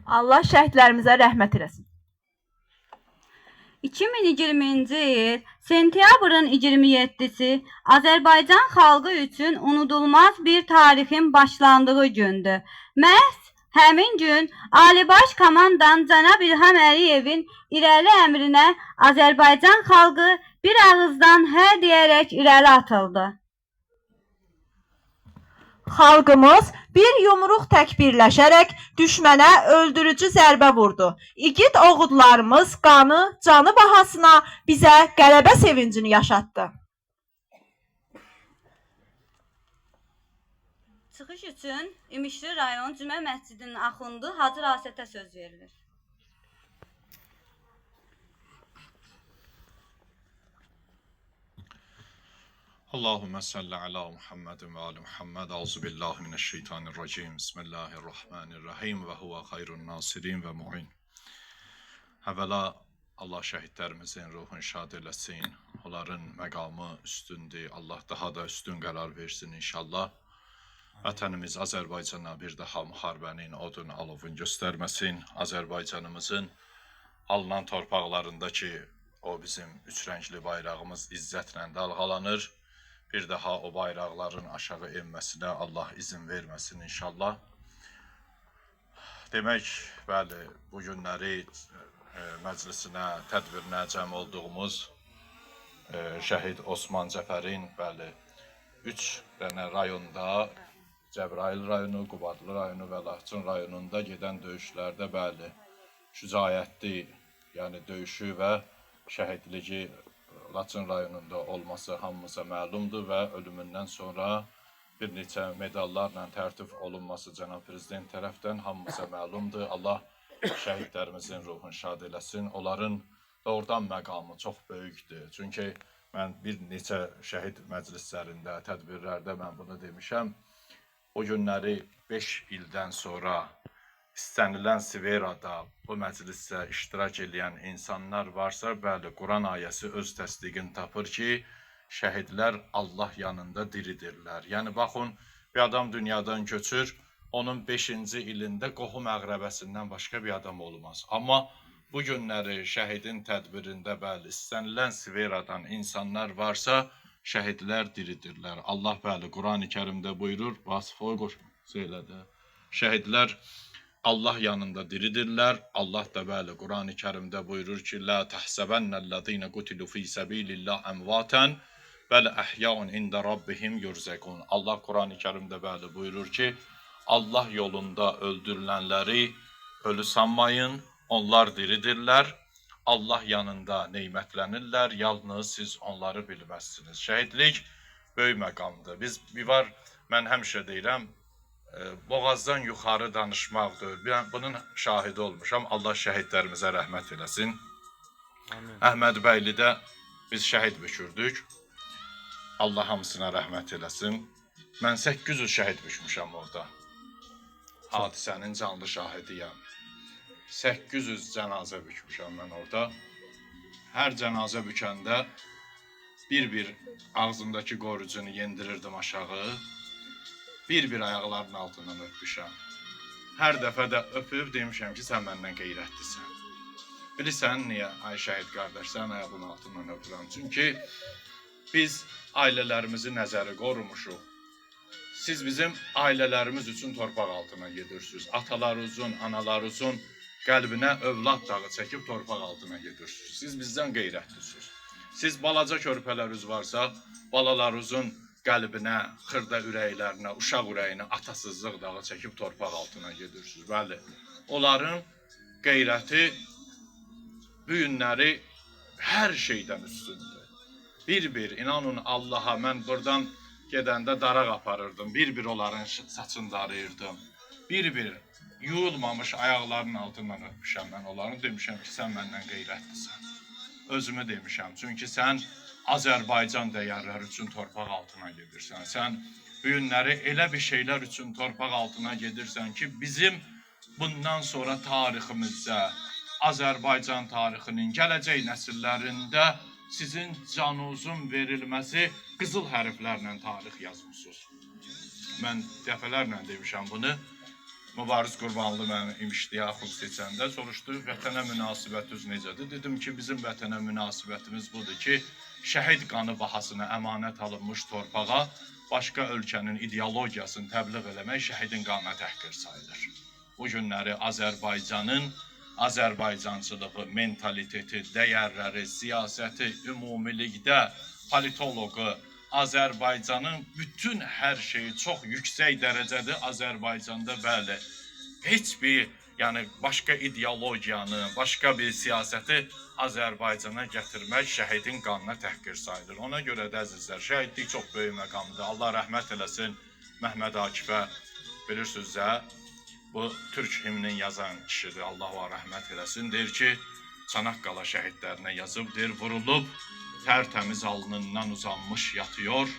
Allah şəhidlərimizə rəhmət eləsin. 2020-ci il sentyabrın 27-si Azərbaycan xalqı üçün unudulmaz bir tarixin başlandığı gündür. Məhz həmin gün Ali Baş Komandan Cənab İlham Əliyevin irəli əmrinə Azərbaycan xalqı bir ağızdan hə deyərək irəli atıldı. Xalqımız bir yumruq tək birləşərək düşmənə öldürücü zərbə vurdu. İgid oğudlarımız qanı, canı bahasına bizə qələbə sevincini yaşatdı. Çıxış üçün İmişli rayon Cümə məscidinin axundu Hacı Rasətə söz verilir. Allahümme salli ala Muhammedin ve ali Muhammed. Euzubillahimineşşeytanirracim. Bismillahirrahmanirrahim. Ve huve hayrun nasirin ve mu'in. Əvvəla Allah şəhidlərimizin ruhunu şad eləsin. Onların məqamı üstündür. Allah daha da üstün qərar versin inşallah. Vətənimiz Azərbaycana bir daha müharibənin odun alovun göstərməsin. Azərbaycanımızın alınan torpaqlarındakı o bizim üç rəngli bayrağımız izzətlə dalğalanır. Bir daha o bayraqların aşağı enməsinə Allah izin verməsin inşallah. Demək, bəli, bu günləri məclisinə, tədbirinə cəm olduğumuz şəhid Osman Cəfərin, bəli, 3 dənə rayonda, Cəbrayıl rayonu, Qubadlı rayonu və Laçın rayonunda gedən döyüşlərdə, bəli, şücaətli, yəni döyüşü və şəhidliyi Laçın rayonunda olması hamımıza məlumdur və ölümündən sonra bir neçə medallarla tərtib olunması Cənab Prezident tərəfdən hamımıza məlumdur. Allah şəhidlərimizin ruhunu şad eləsin. Onların doğrudan məqamı çox böyükdür. Çünki mən bir neçə şəhid məclislərində, tədbirlərdə mən bunu demişəm. O günləri 5 ildən sonra istənilən Siverada bu məclisdə iştirak edən insanlar varsa, bəli, Quran ayəsi öz təsdiqini tapır ki, şəhidlər Allah yanında diridirlər. Yəni, baxın, bir adam dünyadan köçür, onun 5-ci ilində qohum əqrəbəsindən başqa bir adam olmaz. Amma bu günləri şəhidin tədbirində, bəli, istənilən Siveradan insanlar varsa, şəhidlər diridirlər. Allah, bəli, Quran-ı Kərimdə buyurur, vasıfı söylədi, şəhidlər Allah yanında diridirlər. Allah da bəli Quran-ı Kərimdə buyurur ki, la tahsabannallazina qutilu fi sabilillah amwatan bel ahyaun inda rabbihim yurzakun. Allah Quran-ı Kərimdə bəli buyurur ki, Allah yolunda öldürülənləri ölü sanmayın, onlar diridirlər. Allah yanında neymətlənirlər, yalnız siz onları bilməzsiniz. Şəhidlik böyük məqamdır. Mən həmişə deyirəm, boğazdan yuxarı danışmaqdır. Ben bunun şahidi olmuşam. Allah şəhidlərimizə rəhmət eləsin. Amin. Əhməd Bəylidə biz şəhid bükürdük. Allah hamısına rəhmət eləsin. Mən 800 şəhid bükmüşəm orada. Hadisənin canlı şahidiyəm. 800 cənazə bükmüşəm mən orada. Hər cənazə bükəndə bir-bir ağzımdakı qorucunu yendirirdim aşağı. Bir-bir ayaqlarının altından öpmüşəm. Hər dəfə də öpüb demişəm ki, sən məndən qeyrətlisən. Bilirsən niyə, ay şəhid qardaş, sən ayağının altından öpürəm? Çünki biz ailələrimizi nəzəri qorumuşuq. Siz bizim ailələrimiz üçün torpaq altına gedirsiniz. Atalarınızın, analarınızın qəlbinə övlad dağı çəkib torpaq altına gedirsiniz. Siz bizdən qeyrətlisiniz. Siz balaca körpələriniz varsa, balalarınızın qəlbinə, xırda ürəklərinə, uşaq ürəyinə atasızlıq dağı çəkib torpaq altına gedirsiniz. Bəli, onların qeyrəti, bu günləri hər şeydən üstündür. Bir-bir, inanın Allaha, mən buradan gedəndə daraq aparırdım. Bir-bir onların saçını darayırdım. Bir-bir, yuyulmamış ayaqlarının altından öpmüşəm mən onların. Demişəm ki, sən məndən qeyrətlisən. Özümü demişəm, çünki sən Azərbaycan dəyərləri üçün torpaq altına gedirsən. Sən bu günləri elə bir şeylər üçün torpaq altına gedirsən ki, bizim bundan sonra tariximizdə, Azərbaycan tarixinin gələcək nəsillərində sizin canınızın verilməsi qızıl hərflərlə tarix yazmışsınız. Mən dəfələrlə demişəm bunu. Mübariz Qurbanlı mənim imişdi yaxud seçəndə soruşdu, vətənə münasibətiniz necədir? Dedim ki, bizim vətənə münasibətimiz budur ki, şəhid qanı bahasına əmanət alınmış torpağa başqa ölkənin ideologiyasını təbliğ eləmək şəhidin qanına təhqir sayılır. Bu günləri Azərbaycanın Azərbaycançılığı, mentaliteti, dəyərləri, siyasəti, ümumilikdə politoloqu, Azərbaycanın bütün hər şeyi çox yüksək dərəcədə Azərbaycanda bəli. Heç bir, yəni başqa ideologiyanı, başqa bir siyasəti Azərbaycana gətirmək şəhidin qanına təhqir sayılır. Ona görə də əzizlər, şəhidlik çox böyük məqamdır. Allah rəhmət eləsin Məhməd Akifə, bilirsiniz də, bu Türk himnin yazan kişidir, Allah ona rəhmət eləsin. Deyir ki, Çanaqqala şəhidlərinə yazıb, deyir, vurulub, tərtəmiz alnından uzanmış yatıyor,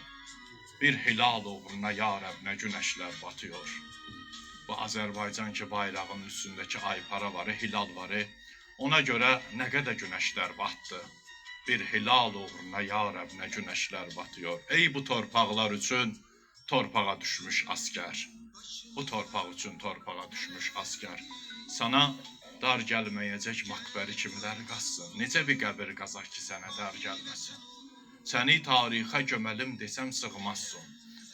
bir hilal uğruna ya Rəbb nə günəşlər batıyor. Bu Azərbaycan ki, bayrağın üstündəki aypara var, hilal var. Ona görə nə qədər günəşlər batdı. Bir hilal uğruna ya Rəbb nə günəşlər batıyor. Ey bu torpaqlar üçün torpağa düşmüş askər. Bu torpaq üçün torpağa düşmüş askər. Sana dar gəlməyəcək makbəri kimlər qazsın? Necə bir qəbir qazaq ki, sənə dar gəlməsin? Səni tarixə göməlim desəm sığmazsın.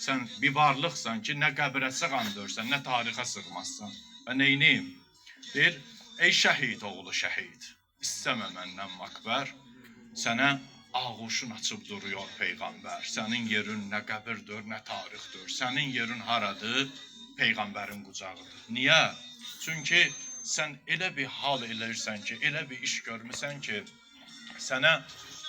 Sən bir varlıqsan ki, nə qəbrə sığandırsan, nə tarixə sığmazsan. Və neyniyim? Deyir, ey şəhid oğlu şəhid, istəmə məndən makbər, sənə ağuşun açıb duruyor Peyğəmbər. Sənin yerin nə qəbirdir, nə tarixdir. Sənin yerin haradır? Peyğəmbərin qucağıdır. Niyə? Çünki sən elə bir hal eləyirsən ki, elə bir iş görmüsən ki, sənə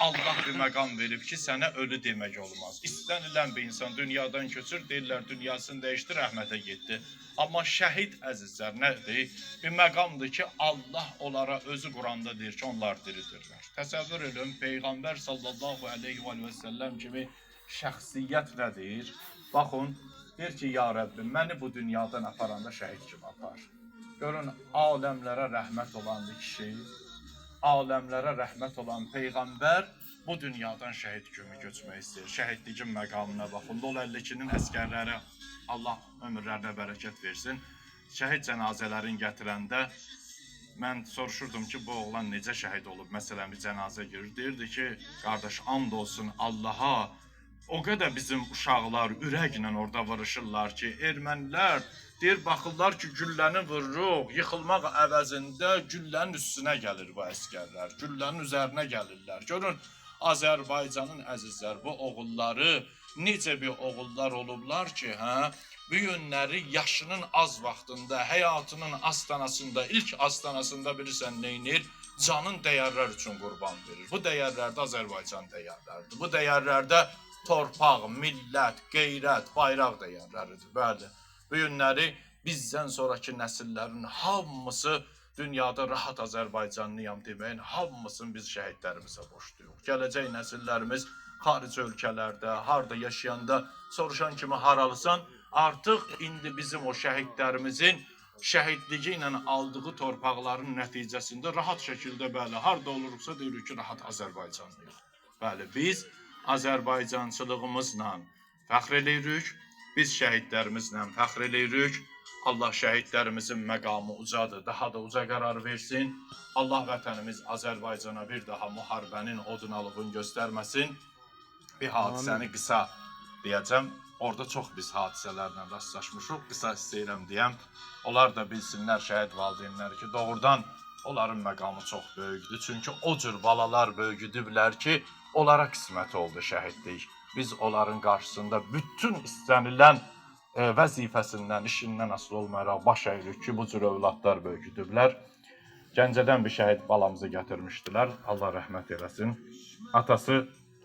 Allah bir məqam verib ki, sənə ölü demək olmaz. İstənilən bir insan dünyadan köçür, deyirlər dünyasını dəyişdi, rəhmətə getdi. Amma şəhid əzizlər nədir? Bir məqamdır ki, Allah onlara özü Quranda deyir ki, onlar diridirlər. Təsəvvür edin, Peyğəmbər sallallahu aleyhi və səlləm kimi şəxsiyyət nədir? Baxın, deyir ki, ya Rəbbim, məni bu dünyadan aparanda şəhid kimi apar. Görün, aləmlərə rəhmət olan bir kişi, aləmlərə rəhmət olan Peyğəmbər bu dünyadan şəhid kimi göçmək istəyir. Şəhidliyin məqamına baxın. Dol 52-nin əskərləri Allah ömürlərinə bərəkət versin. Şəhid cənazələrini gətirəndə mən soruşurdum ki, bu oğlan necə şəhid olub? Məsələn, bir cənazə girir. Deyirdi ki, qardaş, and olsun Allaha, o qədər bizim uşaqlar ürəklə orada vuruşurlar ki, ermənilər deyir, baxırlar ki, gülləni vururuq, yıxılmaq əvəzində güllənin üstünə gəlir bu əskərlər, güllənin üzərinə gəlirlər. Görün, Azərbaycanın əzizlər, bu oğulları necə bir oğullar olublar ki, bu günləri yaşının az vaxtında, həyatının astanasında, ilk astanasında bilirsən neynir? Canın dəyərlər üçün qurban verir. Bu dəyərlərdə Azərbaycan dəyərlərdir. Bu dəyərlərdə torpaq, millət, qeyrət, bayraq dəyərləridir. Bəli. Bu günləri bizdən sonraki nəsillərin hamısı dünyada rahat Azərbaycanlıyam deməyin hamısını biz şəhidlərimizə borcluyuq. Gələcək nəsillərimiz xarici ölkələrdə, harda yaşayanda soruşan kimi haralısan, artıq indi bizim o şəhidlərimizin şəhidliyi ilə aldığı torpaqların nəticəsində rahat şəkildə bəli, harda oluruqsa deyirik ki, rahat Azərbaycanlıyıq. Bəli, biz Azərbaycançılığımızla fəxr eləyirik, biz şəhidlərimizlə fəxr eləyirik. Allah şəhidlərimizin məqamı ucadır, daha da uca qərar versin. Allah vətənimiz Azərbaycana bir daha müharibənin odunalığını göstərməsin. Bir hadisəni qısa deyəcəm. Orada çox biz hadisələrlə rastlaşmışıq. Qısa istəyirəm deyəm. Onlar da bilsinlər şəhid valideynləri ki, doğrudan onların məqamı çox böyükdür. Çünki o cür balalar böyüdüblər ki, onlara qismət oldu şəhidlik. Biz onların qarşısında bütün istənilən vəzifəsindən, işindən asılı olmayaraq baş əyirik ki, bu cür övladlar böyüdüblər. Gəncədən bir şəhid balamızı gətirmişdilər. Allah rəhmət eləsin. Atası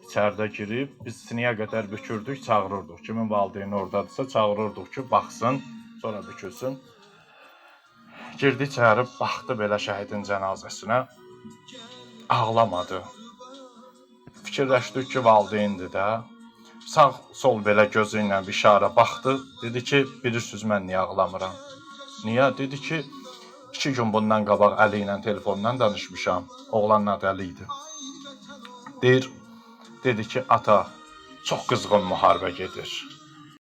içəridə girib, biz siniyə qədər bükürdük, çağırırdıq. Kimin valideyni oradadırsa çağırırdıq ki, baxsın, sonra bükülsün. Girdi içəri, baxdı belə şəhidin cənazəsinə, ağlamadı. Fikirləşdik ki, valideyndir də. Sağ sol belə gözü ilə bir işarə baxdı. Dedi ki, bilirsiniz mən niyə ağlamıram? Niyə? Dedi ki, 2 gün bundan qabaq Əli ilə telefondan danışmışam. Oğlanın adı Əli idi. Dedi ki, ata, çox qızğın müharibə gedir.